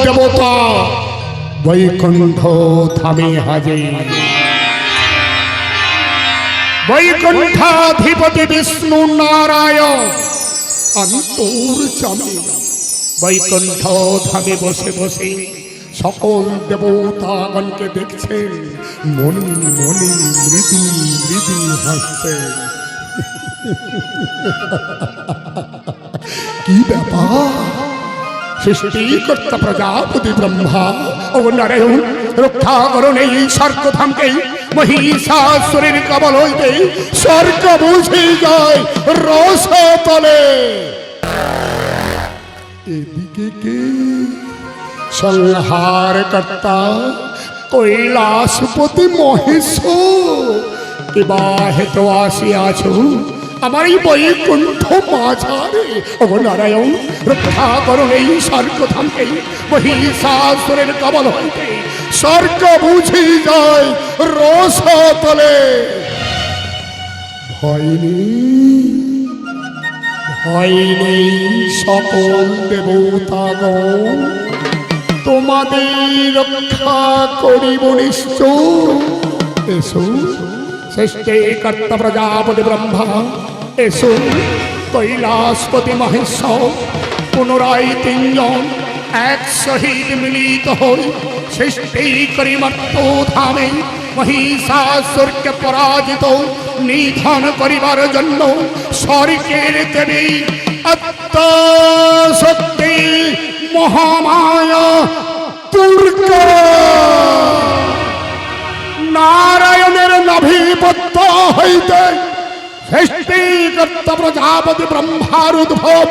দেবতা বৈকুণ্ঠ ধামে হাজির। বৈকুণ্ঠাধিপতি বিষ্ণু নারায়ণ অন্তর্যামী বৈকুণ্ঠ ধামে বসে বসে সকল দেবতাগণকে দেখছেন, মনি মনি মৃদু মৃদু হাসছেন। কি ব্যাপার? সৃষ্টিকর্তা প্রজাপতি ব্রহ্মা ও নারায়ণ রক্ষা করুন এই স্বর্গধামকে, মহিষাসুরের কবল হইতে স্বর্গ বুঝে যায় রসতলে। এদিকে কে? সংহার কর্তা কৈলাসপতি মহেশ, কিবা হেতু আসিয়াছ আমার এই বৈকুণ্ঠ মাঝারে। ও নারায়ণ রক্ষা করুন এই স্বর্গধামকে, মহিষাসুরের কবল হইতে স্বর্গ বুঝি যায় রসতলে। ভয় নেই, ভয় নেই সকল দেবতাগণ, তোমাদের রক্ষা করিব নিশ্চয়। এসো সৃষ্টিকর্তা প্রজাপতি ব্রহ্মা, এসো কৈলাসপতি মহেশ, পুনরায় তিনজন এক সহিত মিলিত হই সৃষ্টি করি মর্ত্যধামে মহিষাসুরকে পরাজিত নিধন করিবার জন্য স্বর্গের দেবী আত্মশক্তি মহামায়া দুর্গা নারায়ণের নাভিপত্য হইতে সৃষ্টিকর্তা প্রজাপতি ব্রহ্মার উদ্ভব,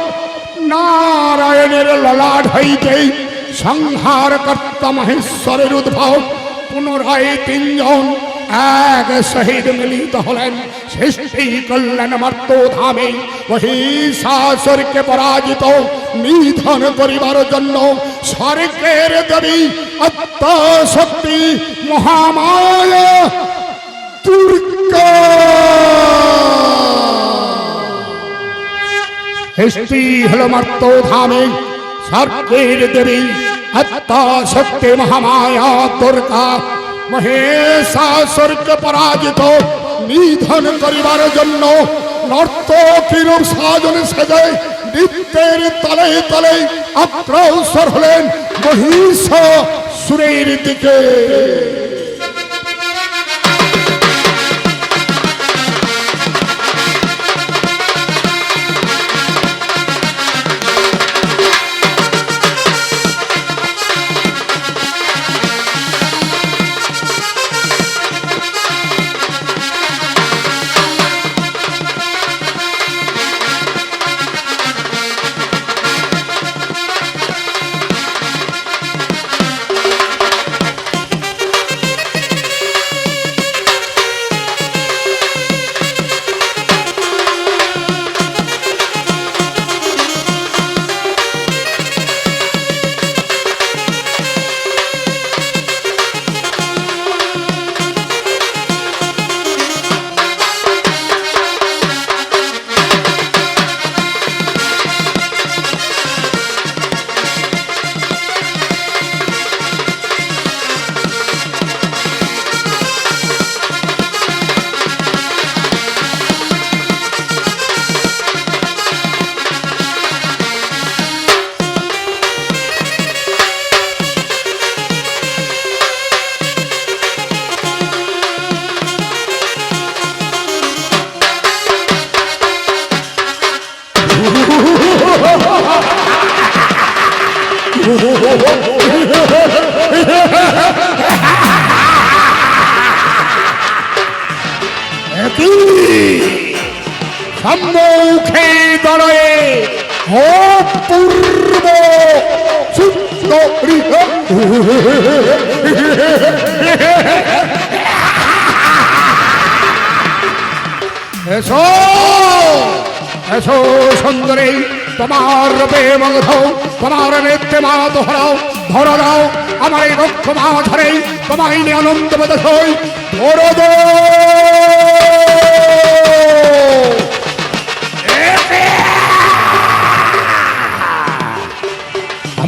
নারায়ণের ললাট হইতে সংহার কর্তা মহেশ্বরের উদ্ভব। পুনরায় তিনজন এক সহিত মিলিত হলেন, সৃষ্টি করলেন মর্ত্যধামে মহিষাসুরকে পরাজিত নিধন করিবার জন্য স্বর্গের দেবী আত্মশক্তি মহামায়া দুর্গা। সৃষ্টি হল মর্ত্যধামে স্বর্গের দেবী আত্মশক্তি মহামায়া দুর্গা মহেষাসুরকে পরাজিত নিধন করিবার জন্য নর্তকীর সাজন সেজে নৃত্যের তলে তলে অগ্রসর হলেন মহিষাসুরের দিকে। সম্মুখে দাঁড়ায়ে অপূর্ব সুন্দরী এসো এসো সুন্দরী, তোমার রূপে মুগ্ধ, তোমার নৃত্যে মা দোহরাও, ধরো দাও আমার এই রক্ষ মা ধরে, তোমায় নিয়ে আনন্দ বোধ হই। ধরো দো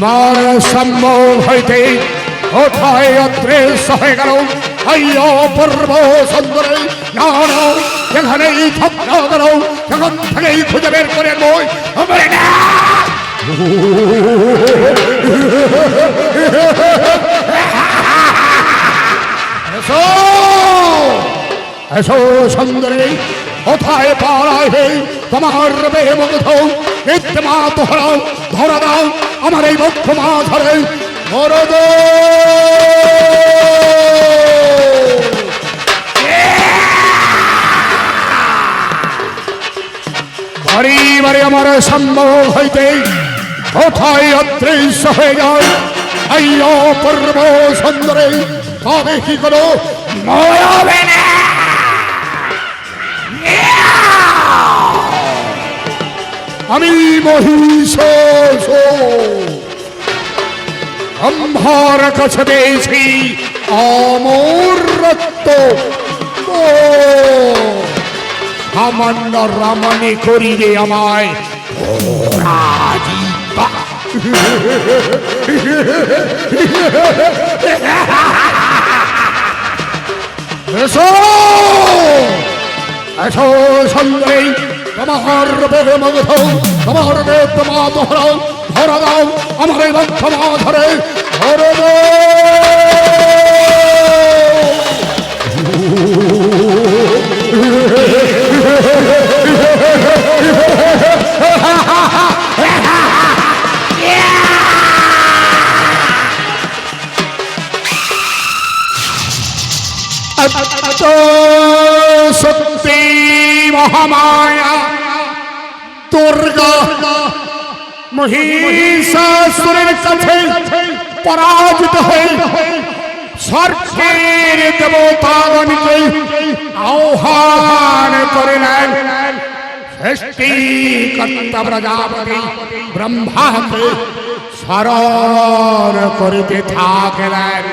আমার সম্মুখ হইতে কোথায় অদৃশ্য হয়ে গেল এই অপূর্ব সুন্দরী। না না, যেখানেই থাকা গেল সেখান থেকেই খুঁজে বের করে বই না। এসো এসো সুন্দরী, কোথায় পালাইবে তোমার রবে মুগ্ধ নিত্য মা তোহরাও ধরা দাও আমার এই বক্ষ মা ধরে ধরে দে। বাড়ি বাড়ি আমার সম্ভব হইতে কোথায় অদৃশ্য হয়ে যায় এই অপূর্ব সুন্দরী, তবে কি করো মরবে না। আমি মহিষ আমার কাছে পেয়েছি অমর রক্ত, সামান্য রামনে করিলে আমায় এসো এসো সুন্দরী, তোমার বেমগ্ধ তোমার তোমা তোহরাও ধরা দাও আমার এই বক্ষ মা ধরে ধরে দে। সত্যি মহামায়া দুর্গা মহিষাসুরের কাছে পরাজিত হয়ে স্বর্গের দেবতাগণকে আহ্বান করিলেন। সৃষ্টিকর্তা প্রজাপতি ব্রহ্মাকে স্মরণ করিতে থাকলেন।